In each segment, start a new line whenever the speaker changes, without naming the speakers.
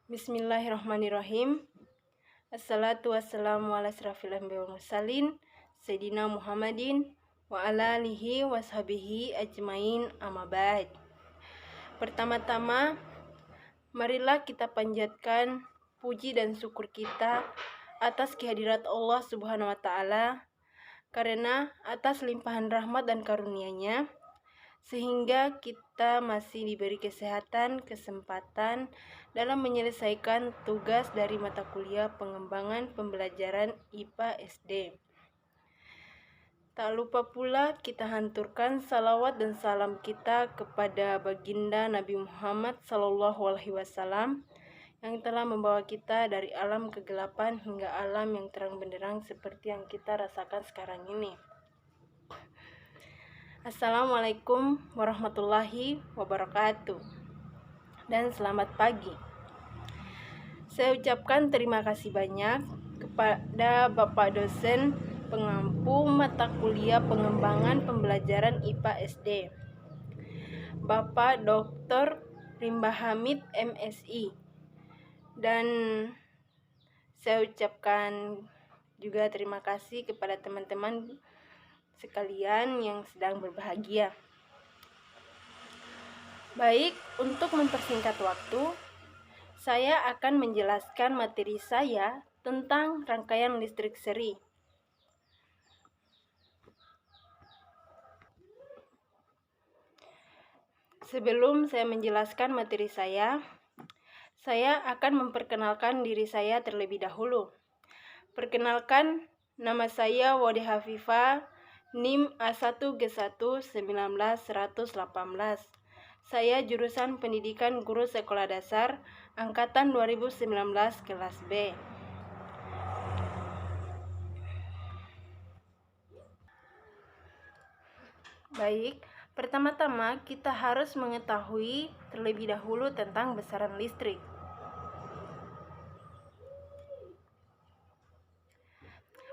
Bismillahirrahmanirrahim. Assalatu wassalamu ala asrafil anbiya wal mursalin Sayyidina Muhammadin wa ala alihi wa sahbihi ajmain amma ba'd. Pertama-tama, marilah kita panjatkan puji dan syukur kita atas kehadirat Allah Subhanahu wa taala, karena atas limpahan rahmat dan karunia-Nya sehingga kita masih diberi kesehatan, kesempatan dalam menyelesaikan tugas dari mata kuliah pengembangan pembelajaran IPA SD. Tak lupa pula kita hanturkan salawat dan salam kita kepada baginda Nabi Muhammad SAW yang telah membawa kita dari alam kegelapan hingga alam yang terang benderang seperti yang kita rasakan sekarang ini. Assalamualaikum warahmatullahi wabarakatuh, dan selamat pagi. Saya ucapkan terima kasih banyak kepada Bapak dosen pengampu mata kuliah pengembangan pembelajaran IPA SD, Bapak Dr. Rimba Hamid MSI, dan saya ucapkan juga terima kasih kepada teman-teman sekalian yang sedang berbahagia. Baik, untuk mempersingkat waktu, saya akan menjelaskan materi saya tentang rangkaian listrik seri. Sebelum saya menjelaskan materi saya akan memperkenalkan diri saya terlebih dahulu. Perkenalkan, nama saya Wade Hafifah, NIM A1G1-19118. Saya jurusan Pendidikan Guru Sekolah Dasar angkatan 2019 kelas B. Baik, pertama-tama kita harus mengetahui terlebih dahulu tentang besaran listrik.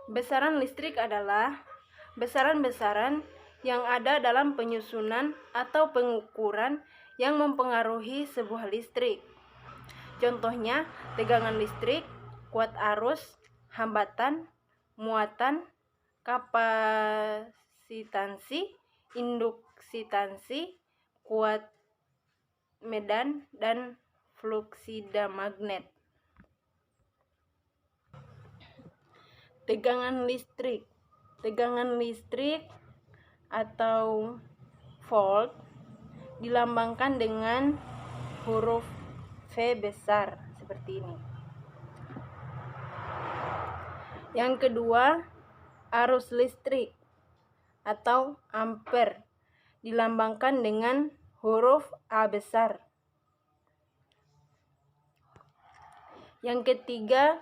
Besaran listrik adalah besaran-besaran yang ada dalam penyusunan atau pengukuran yang mempengaruhi sebuah listrik. Contohnya, tegangan listrik, kuat arus, hambatan, muatan, kapasitansi, induksitansi, kuat medan, dan fluksida magnet. Tegangan listrik atau volt dilambangkan dengan huruf V besar seperti ini. Yang kedua, arus listrik atau ampere dilambangkan dengan huruf A besar. Yang ketiga,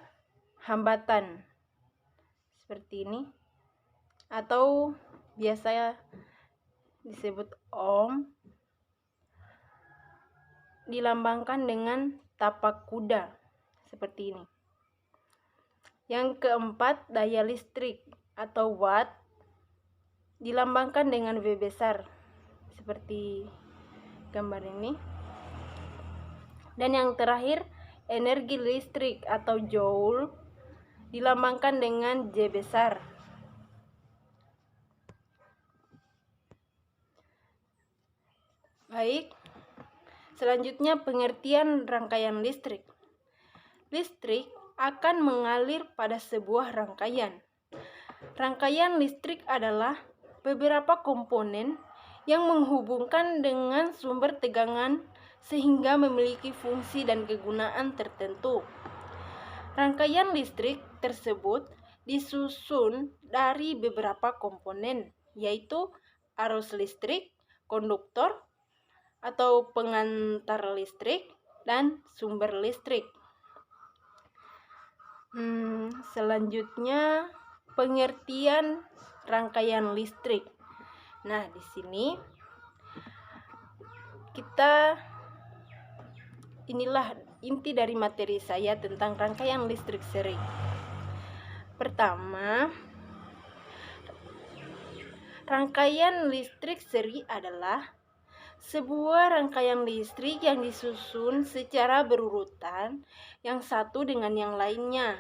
hambatan seperti ini, atau biasa disebut ohm, dilambangkan dengan tapak kuda seperti ini. Yang keempat, daya listrik atau watt dilambangkan dengan V besar seperti gambar ini. Dan yang terakhir, energi listrik atau joule dilambangkan dengan J besar. Baik, selanjutnya pengertian rangkaian listrik. Listrik akan mengalir pada sebuah rangkaian. Rangkaian listrik adalah beberapa komponen yang menghubungkan dengan sumber tegangan sehingga memiliki fungsi dan kegunaan tertentu. Rangkaian listrik tersebut disusun dari beberapa komponen, yaitu arus listrik, konduktor atau pengantar listrik, dan sumber listrik. Selanjutnya, pengertian rangkaian listrik. Nah, di sini inilah inti dari materi saya tentang rangkaian listrik seri. Pertama, rangkaian listrik seri adalah Sebuah rangkaian listrik yang disusun secara berurutan yang satu dengan yang lainnya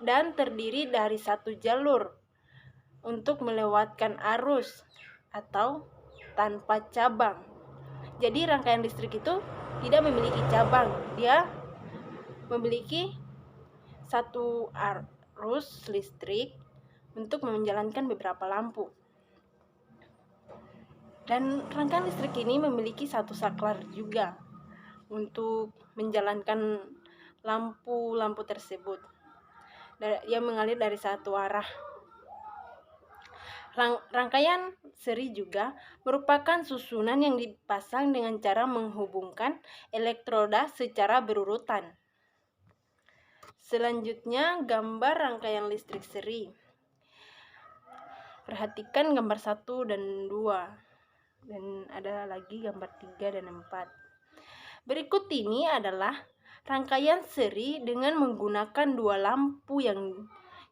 dan terdiri dari satu jalur untuk melewatkan arus atau tanpa cabang. Jadi rangkaian listrik itu tidak memiliki cabang, dia memiliki satu arus listrik untuk menjalankan beberapa lampu. Dan rangkaian listrik ini memiliki satu saklar juga untuk menjalankan lampu-lampu tersebut yang mengalir dari satu arah. Rangkaian seri juga merupakan susunan yang dipasang dengan cara menghubungkan elektroda secara berurutan. Selanjutnya, gambar rangkaian listrik seri. Perhatikan gambar 1 dan 2. Dan ada lagi gambar 3 dan 4. Berikut ini adalah rangkaian seri dengan menggunakan dua lampu yang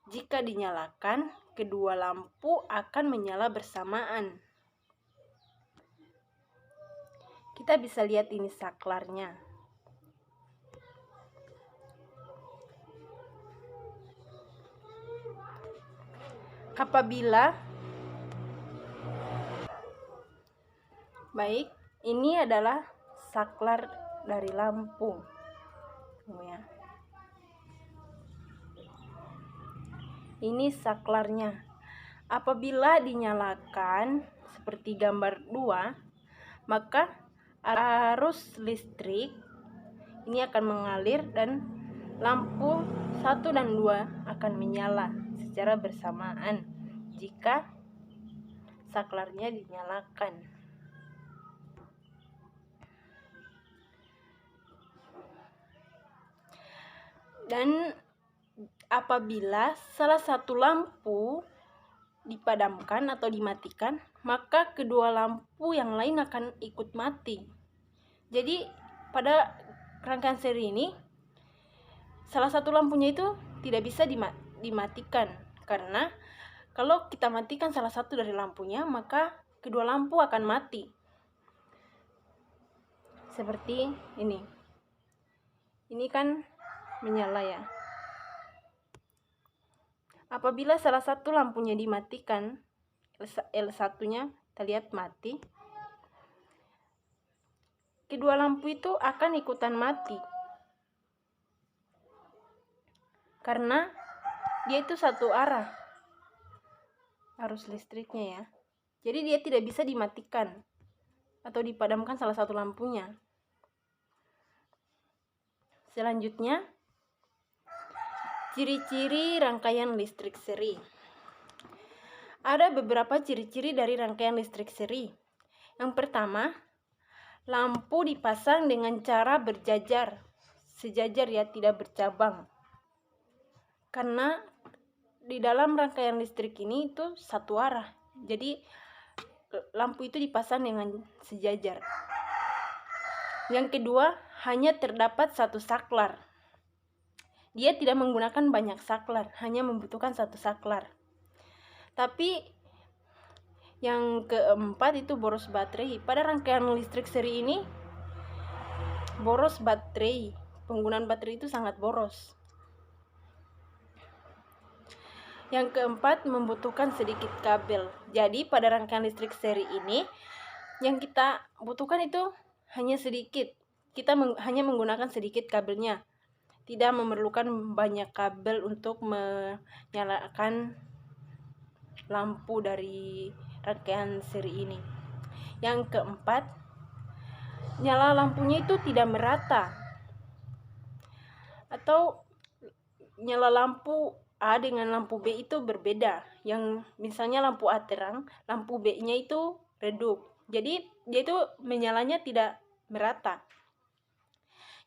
jika dinyalakan, kedua lampu akan menyala bersamaan. Kita bisa lihat ini saklarnya. Ini adalah saklar dari lampu. Ini saklarnya. Apabila dinyalakan seperti gambar 2, maka arus listrik ini akan mengalir dan lampu 1 dan 2 akan menyala secara bersamaan jika saklarnya dinyalakan. Dan apabila salah satu lampu dipadamkan atau dimatikan, maka kedua lampu yang lain akan ikut mati. Jadi pada rangkaian seri ini salah satu lampunya itu tidak bisa dimatikan, karena kalau kita matikan salah satu dari lampunya, maka kedua lampu akan mati. Seperti ini. Ini kan menyala ya. Apabila salah satu lampunya dimatikan, L1-nya terlihat mati, kedua lampu itu akan ikutan mati. Karena dia itu satu arah arus listriknya ya. Jadi dia tidak bisa dimatikan atau dipadamkan salah satu lampunya. Selanjutnya, ciri-ciri rangkaian listrik seri. Ada beberapa ciri-ciri dari rangkaian listrik seri. Yang pertama, lampu dipasang dengan cara berjajar. Sejajar ya, tidak bercabang. Karena di dalam rangkaian listrik ini itu satu arah. Jadi lampu itu dipasang dengan sejajar. Yang kedua, hanya terdapat satu saklar. Dia tidak menggunakan banyak saklar, hanya membutuhkan satu saklar. Tapi yang keempat itu boros baterai. Pada rangkaian listrik seri ini, boros baterai. Penggunaan baterai itu sangat boros. Yang keempat, membutuhkan sedikit kabel. Jadi pada rangkaian listrik seri ini, yang kita butuhkan itu hanya sedikit. Kita hanya menggunakan sedikit kabelnya. Tidak memerlukan banyak kabel untuk menyalakan lampu dari rangkaian seri ini. Yang keempat, nyala lampunya itu tidak merata. Atau nyala lampu A dengan lampu B itu berbeda. Yang misalnya lampu A terang, lampu B-nya itu redup. Jadi dia itu menyalanya tidak merata.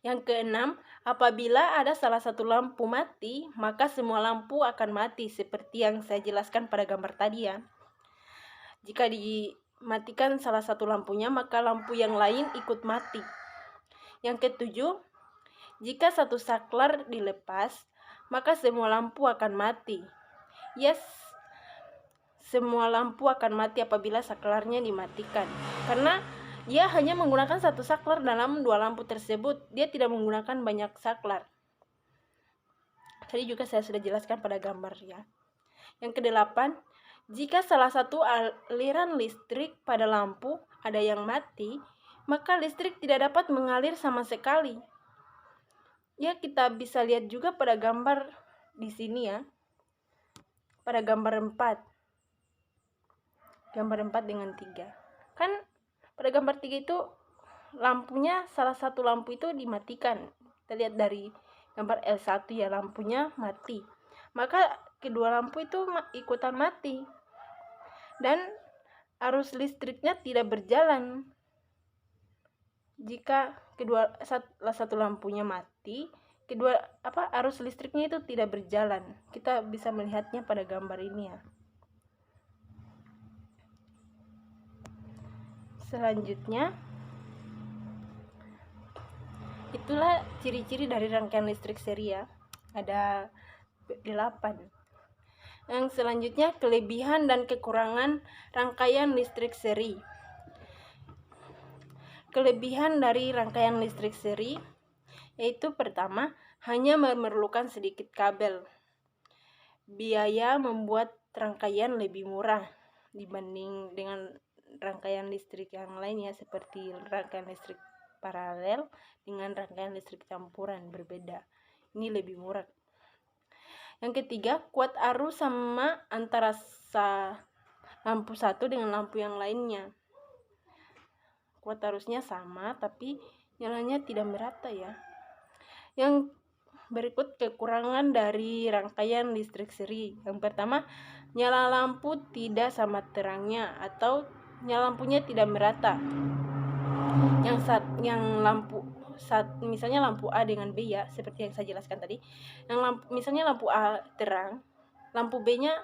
Yang keenam, apabila ada salah satu lampu mati, maka semua lampu akan mati seperti yang saya jelaskan pada gambar tadi ya. Jika dimatikan salah satu lampunya, maka lampu yang lain ikut mati. Yang ketujuh, jika satu saklar dilepas, maka semua lampu akan mati. Yes, semua lampu akan mati apabila saklarnya dimatikan. Karena Dia hanya menggunakan satu saklar dalam dua lampu tersebut. Dia tidak menggunakan banyak saklar. Tadi juga saya sudah jelaskan pada gambar ya. Yang kedelapan, jika salah satu aliran listrik pada lampu ada yang mati, maka listrik tidak dapat mengalir sama sekali. Ya, kita bisa lihat juga pada gambar di sini ya. Pada gambar 4. Gambar 4 dengan 3. Kan pada gambar 3 itu lampunya, salah satu lampu itu dimatikan. Kita lihat dari gambar L1 ya, lampunya mati. Maka kedua lampu itu ikutan mati. Dan arus listriknya tidak berjalan. Jika salah satu lampunya mati, arus listriknya itu tidak berjalan. Kita bisa melihatnya pada gambar ini ya. Selanjutnya, itulah ciri-ciri dari rangkaian listrik seri ya. Ada 8. Yang selanjutnya, kelebihan dan kekurangan rangkaian listrik seri. Kelebihan dari rangkaian listrik seri yaitu pertama, hanya memerlukan sedikit kabel. Biaya membuat rangkaian lebih murah dibanding dengan rangkaian listrik yang lainnya, seperti rangkaian listrik paralel dengan rangkaian listrik campuran berbeda. Ini lebih murah. Yang ketiga, kuat arus sama antara lampu satu dengan lampu yang lainnya. Kuat arusnya sama, tapi nyalanya tidak merata ya. Yang berikut kekurangan dari rangkaian listrik seri. Yang pertama, nyala lampu tidak sama terangnya atau nyala lampunya tidak merata. Misalnya lampu A dengan B ya, seperti yang saya jelaskan tadi. Misalnya lampu A terang, lampu B-nya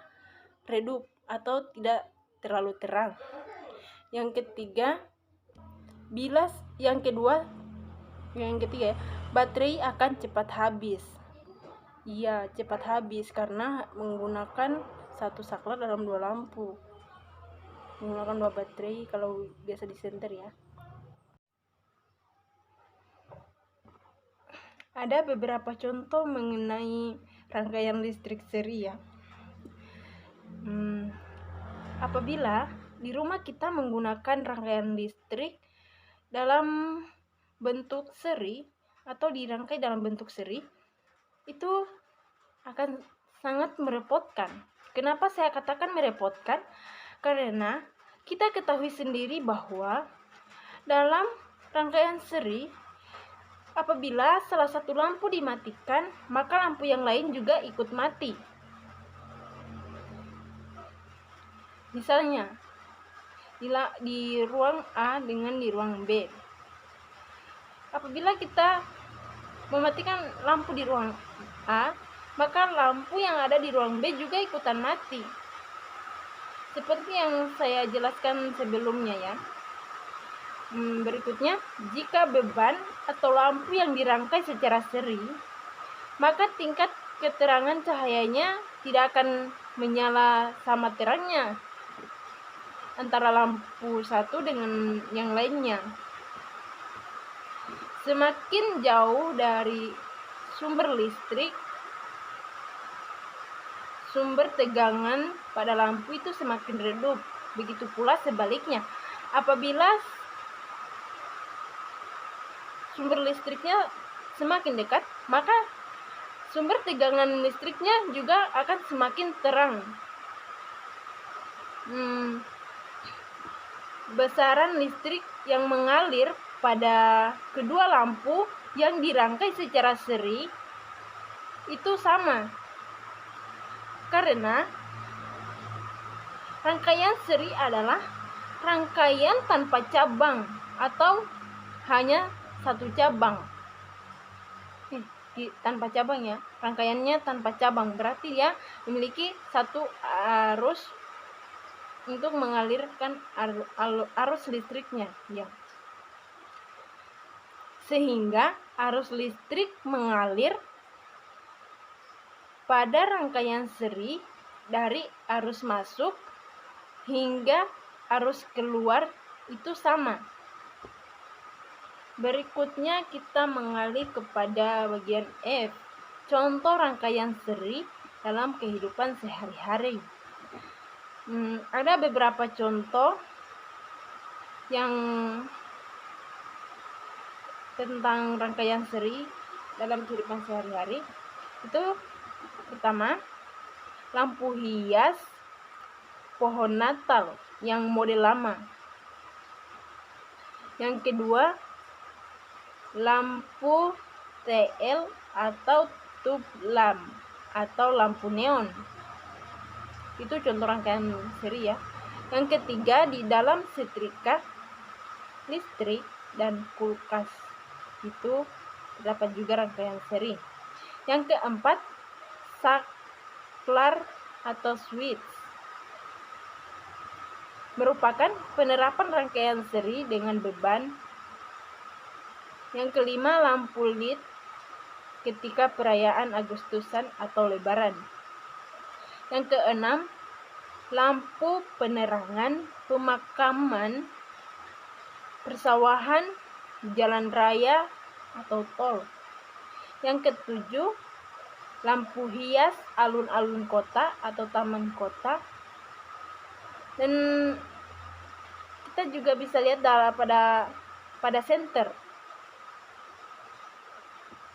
redup atau tidak terlalu terang. Yang ketiga ya, baterai akan cepat habis. Iya, cepat habis karena menggunakan satu saklar dalam dua lampu. Menggunakan dua baterai kalau biasa di senter ya. Ada beberapa contoh mengenai rangkaian listrik seri ya. Apabila di rumah kita menggunakan rangkaian listrik dalam bentuk seri atau dirangkai dalam bentuk seri, itu akan sangat merepotkan. Kenapa saya katakan merepotkan? Karena kita ketahui sendiri bahwa dalam rangkaian seri, apabila salah satu lampu dimatikan, maka lampu yang lain juga ikut mati. Misalnya, di ruang A dengan di ruang B. Apabila kita mematikan lampu di ruang A, maka lampu yang ada di ruang B juga ikutan mati. Seperti yang saya jelaskan sebelumnya ya. Berikutnya, jika beban atau lampu yang dirangkai secara seri, maka tingkat keterangan cahayanya tidak akan menyala sama terangnya antara lampu satu dengan yang lainnya. Semakin jauh dari sumber listrik, sumber tegangan pada lampu itu semakin redup. Begitu pula sebaliknya, apabila sumber listriknya semakin dekat, maka sumber tegangan listriknya juga akan semakin terang. Besaran listrik yang mengalir pada kedua lampu yang dirangkai secara seri itu sama, karena rangkaian seri adalah rangkaian tanpa cabang atau hanya satu cabang. Tanpa cabang ya, rangkaiannya tanpa cabang, berarti dia memiliki satu arus untuk mengalirkan arus listriknya ya. Sehingga arus listrik mengalir pada rangkaian seri dari arus masuk hingga arus keluar itu sama. Berikutnya kita mengalih kepada bagian F, contoh rangkaian seri dalam kehidupan sehari-hari. Ada beberapa contoh yang tentang rangkaian seri dalam kehidupan sehari-hari. Itu pertama, lampu hias pohon Natal yang model lama. Yang kedua, lampu TL atau tube lamp atau lampu neon. Itu contoh rangkaian seri ya. Yang ketiga, di dalam setrika listrik dan kulkas. Itu terdapat juga rangkaian seri. Yang keempat, saklar atau switch merupakan penerapan rangkaian seri dengan beban. Yang kelima, lampu LED ketika perayaan Agustusan atau Lebaran. Yang keenam, lampu penerangan pemakaman, persawahan, jalan raya atau tol. Yang ketujuh, lampu hias alun-alun kota atau taman kota. Dan kita juga bisa lihat pada senter.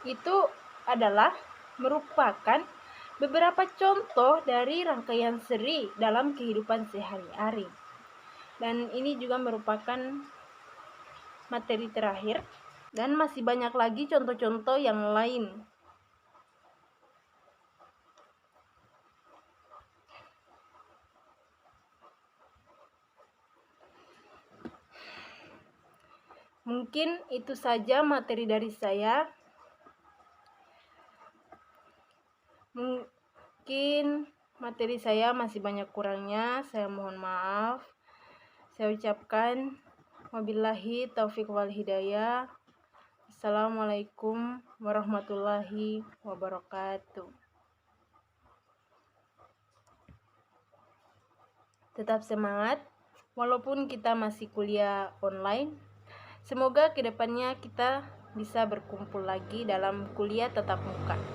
Itu adalah merupakan beberapa contoh dari rangkaian seri dalam kehidupan sehari-hari. Dan ini juga merupakan materi terakhir, dan masih banyak lagi contoh-contoh yang lain. Mungkin itu saja materi dari saya. Mungkin materi saya masih banyak kurangnya, saya mohon maaf. Saya ucapkan wabillahi taufiq wal hidayah. Assalamualaikum warahmatullahi wabarakatuh. Tetap semangat walaupun kita masih kuliah online. Semoga kedepannya kita bisa berkumpul lagi dalam kuliah tatap muka.